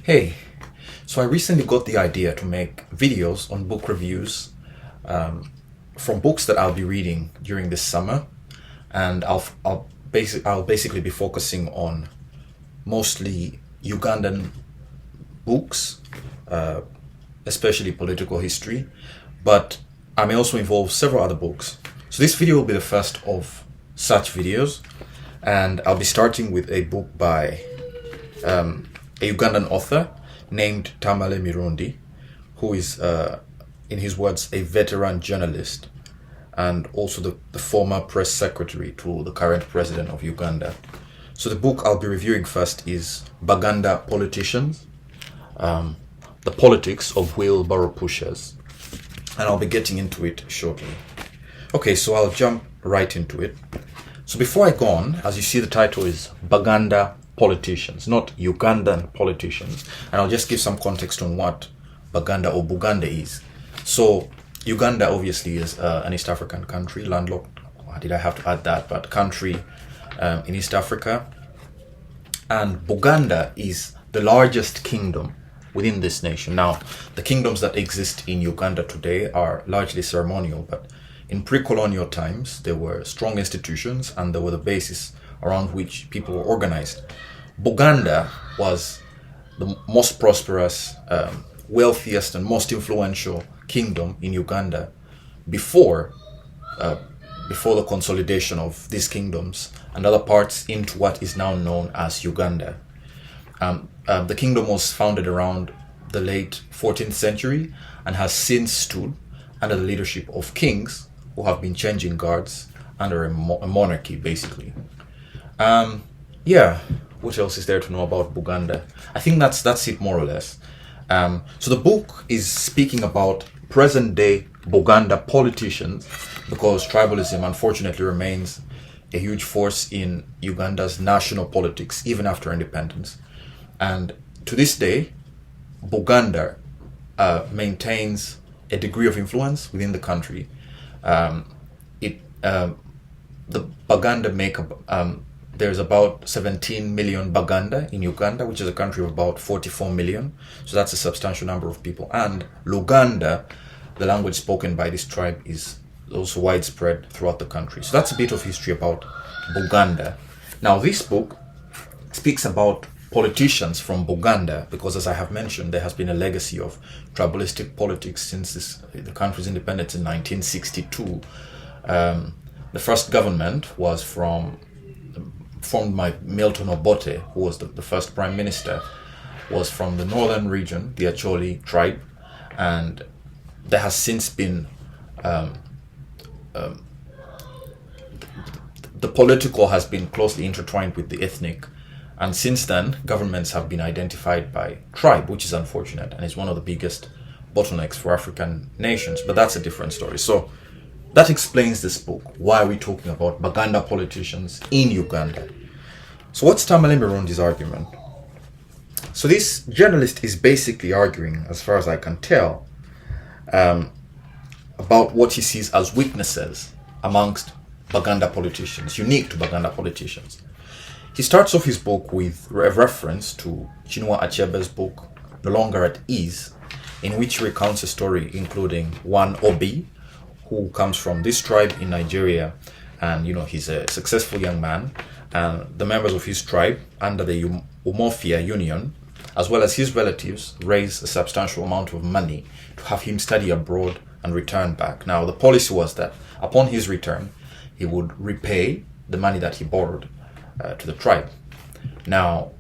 Hey, so I recently got the idea to make videos on book reviews from books that I'll be reading during this summer, and I'll basically be focusing on mostly Ugandan books, uh, especially political history, but I may also involve several other books. So this video will be the first of such videos, and I'll be starting with a book by a Ugandan author named Tamale Mirundi, who is, in his words, a veteran journalist and also the former press secretary to the current president of Uganda. So the book I'll be reviewing first is Baganda Politicians, The Politics of Wheelbarrow Pushers, and I'll be getting into it shortly. Okay, so I'll jump right into it. So before I go on, as you see, the title is Baganda Politicians, not Ugandan politicians. And I'll just give some context on what Baganda or Buganda is. So Uganda obviously is an East African country, landlocked. Why did I have to add that? But country in East Africa. And Buganda is the largest kingdom within this nation. Now, the kingdoms that exist in Uganda today are largely ceremonial, but in pre-colonial times, there were strong institutions and there were the basis around which people were organized. Buganda was the most prosperous, wealthiest and most influential kingdom in Uganda before the consolidation of these kingdoms and other parts into what is now known as Uganda. The kingdom was founded around the late 14th century and has since stood under the leadership of kings who have been changing guards under a monarchy, basically. What else is there to know about Buganda? I think that's it more or less. So the book is speaking about present-day Buganda politicians because tribalism unfortunately remains a huge force in Uganda's national politics even after independence. And to this day, Buganda maintains a degree of influence within the country. The Baganda make up, there's about 17 million Baganda in Uganda, which is a country of about 44 million. So that's a substantial number of people. And Luganda, the language spoken by this tribe, is also widespread throughout the country. So that's a bit of history about Buganda. Now, this book speaks about politicians from Buganda because, as I have mentioned, there has been a legacy of tribalistic politics since the country's independence in 1962. The first government was formed by Milton Obote, who was the first prime minister, was from the northern region, the Acholi tribe, and there has since been the political has been closely intertwined with the ethnic, and since then governments have been identified by tribe, which is unfortunate and is one of the biggest bottlenecks for African nations, but that's a different story. So that explains this book. Why are we talking about Baganda politicians in Uganda? So what's Tamale Mirundi's argument? So this journalist is basically arguing, as far as I can tell, about what he sees as weaknesses amongst Baganda politicians, unique to Baganda politicians. He starts off his book with a reference to Chinua Achebe's book, No Longer at Ease, in which he recounts a story including one Obi, who comes from this tribe in Nigeria, and he's a successful young man, and the members of his tribe under the Umofia Union, as well as his relatives, raise a substantial amount of money to have him study abroad and return back. Now, the policy was that upon his return, he would repay the money that he borrowed to the tribe. Now,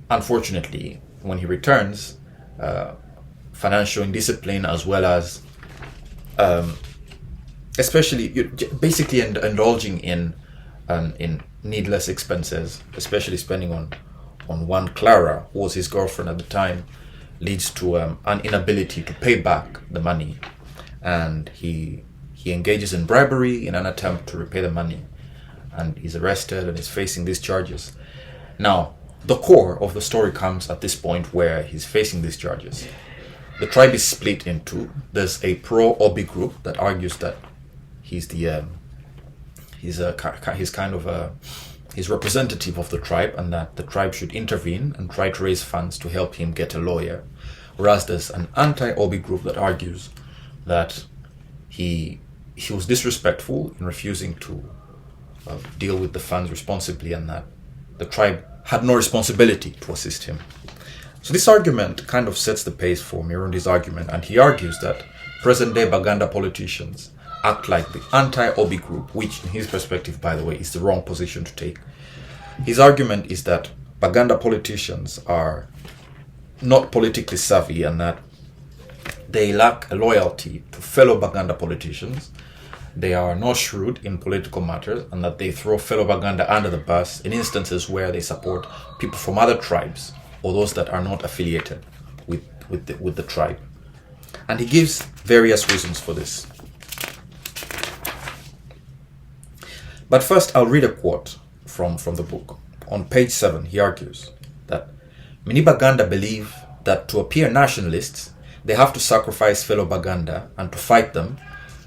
unfortunately, when he returns, financial indiscipline as well as especially basically indulging in needless expenses, especially spending on one Clara, who was his girlfriend at the time, leads to an inability to pay back the money, and he engages in bribery in an attempt to repay the money, and he's arrested and is facing these charges. Now, the core of the story comes at this point where he's facing these charges. The tribe is split in two. There's a pro-Obi group that argues that he's kind of he's representative of the tribe and that the tribe should intervene and try to raise funds to help him get a lawyer. Whereas there's an anti-Obi group that argues that he was disrespectful in refusing to deal with the funds responsibly and that the tribe had no responsibility to assist him. So this argument kind of sets the pace for Mirundi's argument, and he argues that present-day Baganda politicians act like the anti-Obi group, which in his perspective, by the way, is the wrong position to take. His argument is that Baganda politicians are not politically savvy and that they lack a loyalty to fellow Baganda politicians. They are not shrewd in political matters and that they throw fellow Baganda under the bus in instances where they support people from other tribes or those that are not affiliated with the tribe. And he gives various reasons for this. But first, I'll read a quote from the book. On page 7, he argues that many Baganda believe that to appear nationalists, they have to sacrifice fellow Baganda and to fight them.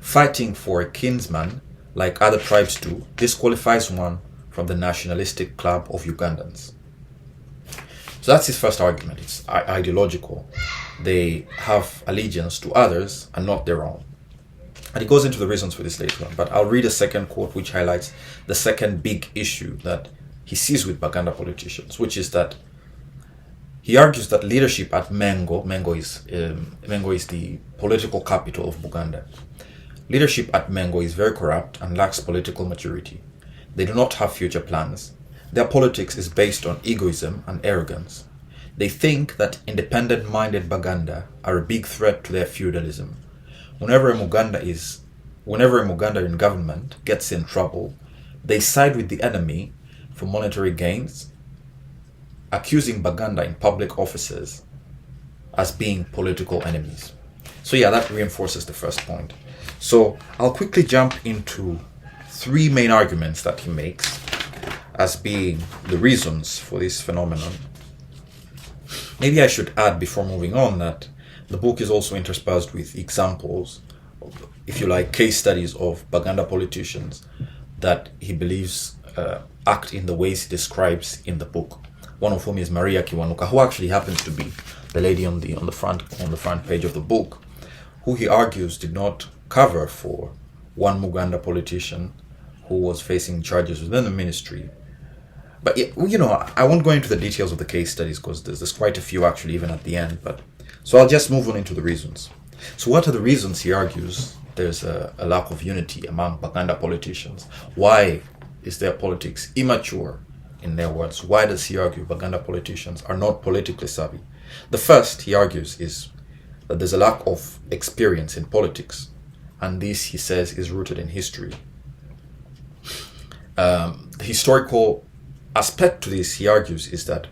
Fighting for a kinsman, like other tribes do, disqualifies one from the nationalistic club of Ugandans. So that's his first argument. It's ideological. They have allegiance to others and not their own. And he goes into the reasons for this later on. But I'll read a second quote which highlights the second big issue that he sees with Baganda politicians, which is that he argues that leadership at Mengo is the political capital of Buganda. Leadership at Mengo is very corrupt and lacks political maturity. They do not have future plans. Their politics is based on egoism and arrogance. They think that independent-minded Baganda are a big threat to their feudalism. Whenever a Muganda in government gets in trouble, they side with the enemy for monetary gains, accusing Baganda in public offices as being political enemies. So yeah, that reinforces the first point. So I'll quickly jump into 3 main arguments that he makes as being the reasons for this phenomenon. Maybe I should add before moving on that the book is also interspersed with examples, if you like, case studies of Baganda politicians that he believes act in the ways he describes in the book. One of whom is Maria Kiwanuka, who actually happens to be the lady on the front page of the book, who he argues did not cover for one Muganda politician who was facing charges within the ministry. But I won't go into the details of the case studies because there's quite a few actually even at the end. So I'll just move on into the reasons. So what are the reasons he argues there's a lack of unity among Baganda politicians? Why is their politics immature, in their words? Why does he argue Baganda politicians are not politically savvy? The first, he argues, is that there's a lack of experience in politics. And this, he says, is rooted in history. The historical aspect to this, he argues, is that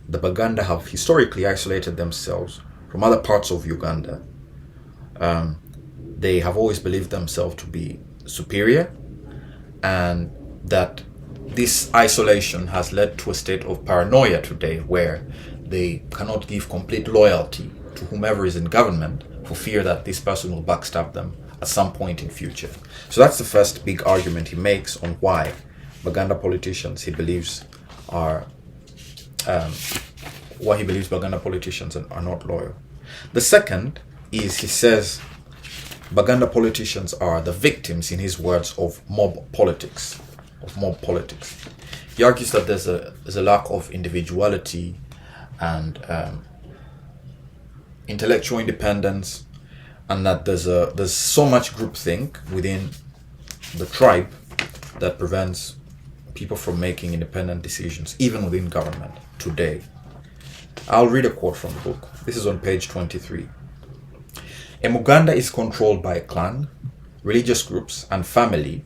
the Baganda have historically isolated themselves from other parts of Uganda. They have always believed themselves to be superior, and that this isolation has led to a state of paranoia today where they cannot give complete loyalty to whomever is in government for fear that this person will backstab them at some point in future. So that's the first big argument he makes on why Baganda politicians, he believes, are Baganda politicians are not loyal. The second is, he says, Baganda politicians are the victims, in his words, of mob politics. He argues that there's a lack of individuality and intellectual independence, and that there's so much groupthink within the tribe that prevents people from making independent decisions, even within government today. I'll read a quote from the book. This is on page 23. A Muganda is controlled by a clan, religious groups, and family.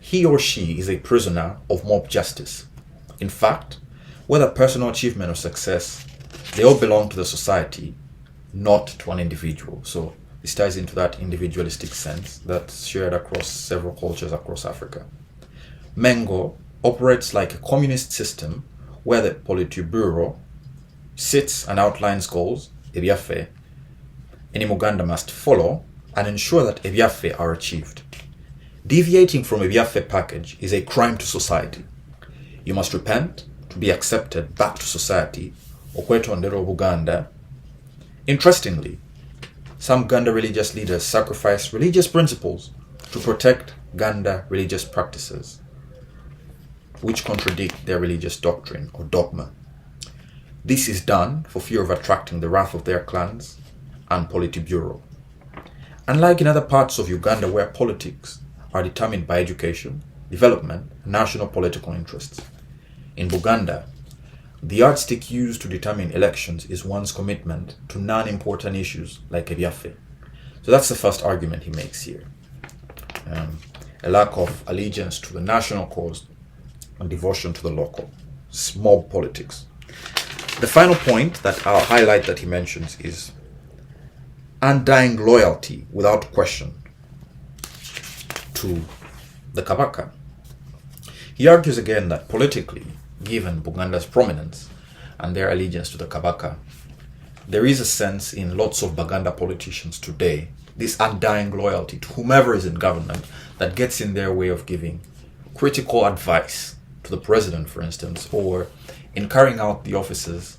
He or she is a prisoner of mob justice. In fact, whether personal achievement or success, they all belong to the society, not to an individual. So this ties into that individualistic sense that's shared across several cultures across Africa. Mengo operates like a communist system where the Politburo sits and outlines goals, ebiafe, any Muganda must follow and ensure that ebiafe are achieved. Deviating from ebiafe package is a crime to society. You must repent to be accepted back to society, okwetondera Buganda. Interestingly, some Ganda religious leaders sacrifice religious principles to protect Ganda religious practices, which contradict their religious doctrine or dogma. This is done for fear of attracting the wrath of their clans and Politburo. Unlike in other parts of Uganda where politics are determined by education, development, and national political interests, in Buganda, the yardstick used to determine elections is one's commitment to non-important issues like ebyafe. So that's the first argument he makes here. A lack of allegiance to the national cause and devotion to the local. Mob politics. The final point that I'll highlight that he mentions is undying loyalty without question to the Kabaka. He argues again that politically, given Buganda's prominence and their allegiance to the Kabaka, there is a sense in lots of Baganda politicians today, this undying loyalty to whomever is in government that gets in their way of giving critical advice to the president, for instance, or in carrying out the offices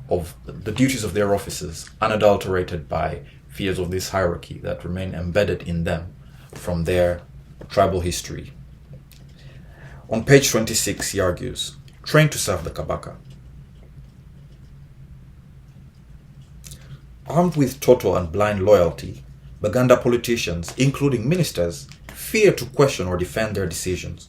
of the duties of their offices unadulterated by fears of this hierarchy that remain embedded in them from their tribal history. On page 26, he argues, trained to serve the Kabaka. Armed with total and blind loyalty, Baganda politicians, including ministers, fear to question or defend their decisions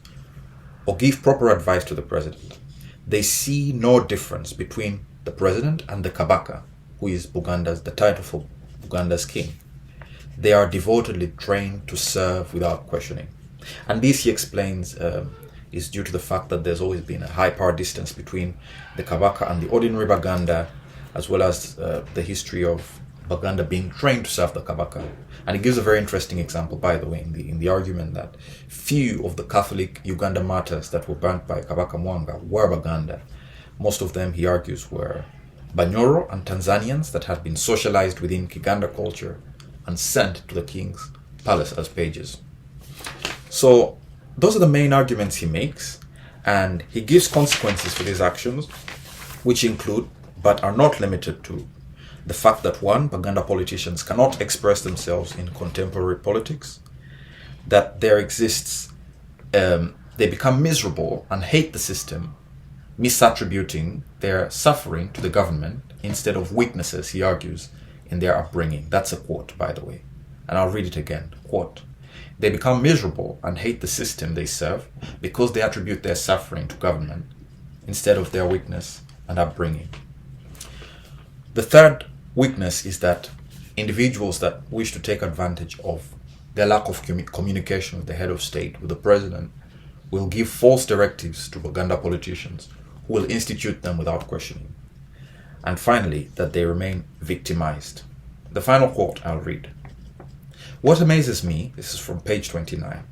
or give proper advice to the president. They see no difference between the president and the Kabaka, who is the title for Buganda's king. They are devotedly trained to serve without questioning. And this, he explains, is due to the fact that there's always been a high power distance between the Kabaka and the ordinary Baganda, as well as the history of Baganda being trained to serve the Kabaka. And he gives a very interesting example, by the way, in the argument that few of the Catholic Uganda martyrs that were burnt by Kabaka Mwanga were Baganda. Most of them, he argues, were Banyoro and Tanzanians that had been socialized within Kiganda culture and sent to the king's palace as pages. So those are the main arguments he makes, and he gives consequences for these actions, which include, but are not limited to, the fact that one, Baganda politicians cannot express themselves in contemporary politics, that there exists, they become miserable and hate the system, misattributing their suffering to the government instead of weaknesses, he argues, in their upbringing. That's a quote, by the way. And I'll read it again. Quote, they become miserable and hate the system they serve because they attribute their suffering to government instead of their weakness and upbringing. The third weakness is that individuals that wish to take advantage of their lack of communication with the head of state, with the president, will give false directives to Baganda politicians who will institute them without questioning. And finally, that they remain victimized. The final quote I'll read. What amazes me, this is from page 29,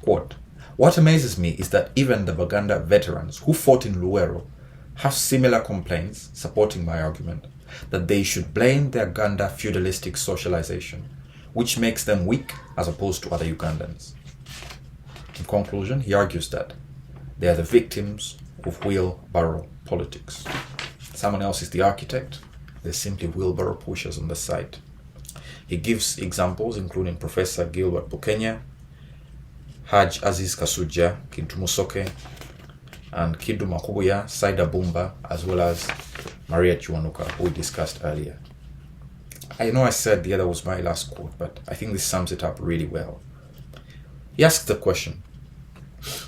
quote, what amazes me is that even the Baganda veterans who fought in Luero have similar complaints supporting my argument that they should blame their Ganda feudalistic socialization, which makes them weak as opposed to other Ugandans. In conclusion, he argues that they are the victims of wheelbarrow politics. Someone else is the architect, they're simply wheelbarrow pushers on the site. He gives examples including Professor Gilbert Bukenya, Haj Aziz Kasuja, Kintumusoke, and Kidu Makubuya, Saida Bumba, as well as Maria Chiwanuka, who we discussed earlier. I know I said the other was my last quote, but I think this sums it up really well. He asks the question,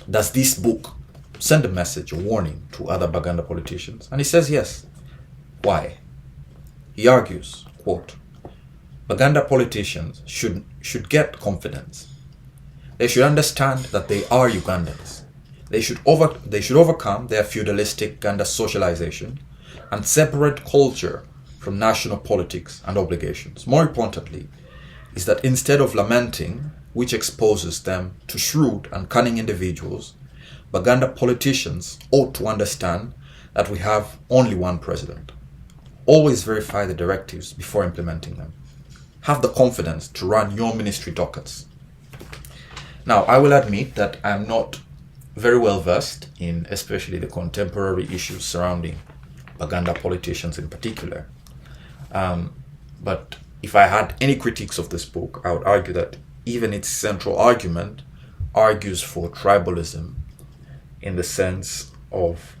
does this book send a message, a warning to other Baganda politicians? And he says yes. Why? He argues, quote, Baganda politicians should get confidence. They should understand that they are Ugandans. They should overcome their feudalistic Ganda socialization and separate culture from national politics and obligations. More importantly, is that instead of lamenting, which exposes them to shrewd and cunning individuals, Baganda politicians ought to understand that we have only one president. Always verify the directives before implementing them. Have the confidence to run your ministry dockets. Now, I will admit that I'm not very well versed in especially the contemporary issues surrounding Baganda politicians in particular. But if I had any critiques of this book, I would argue that even its central argument argues for tribalism in the sense of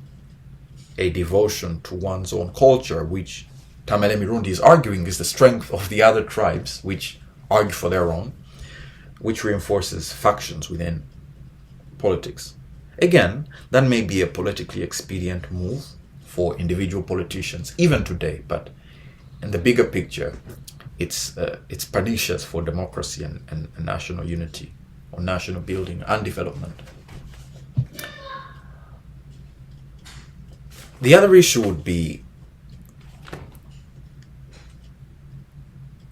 a devotion to one's own culture, which Tamale Mirundi is arguing is the strength of the other tribes, which argue for their own, which reinforces factions within politics. Again, that may be a politically expedient move for individual politicians, even today, but in the bigger picture, it's pernicious for democracy and national unity, or national building and development. The other issue would be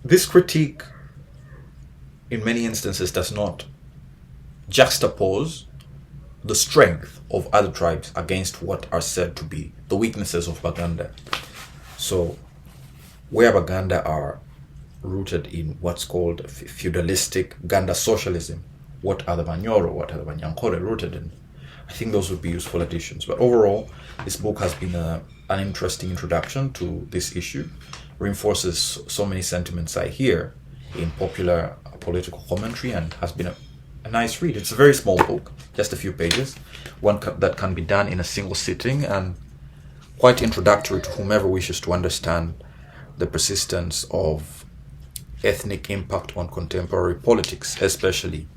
this critique, in many instances, does not juxtapose the strength of other tribes against what are said to be the weaknesses of Baganda. So, where Baganda are rooted in what's called feudalistic Ganda socialism, what are the Banyoro, what are the Banyankore rooted in? I think those would be useful additions. But overall, this book has been an interesting introduction to this issue, reinforces so many sentiments I hear in popular political commentary, and has been a nice read. It's a very small book, just a few pages, that can be done in a single sitting, and quite introductory to whomever wishes to understand the persistence of ethnic impact on contemporary politics, especially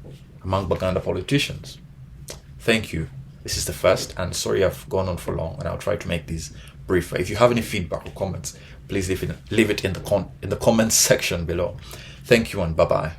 among Baganda politicians. Thank you. This is the first, and sorry I've gone on for long, and I'll try to make these briefer. If you have any feedback or comments, please leave it in the comments section below. Thank you, and bye-bye.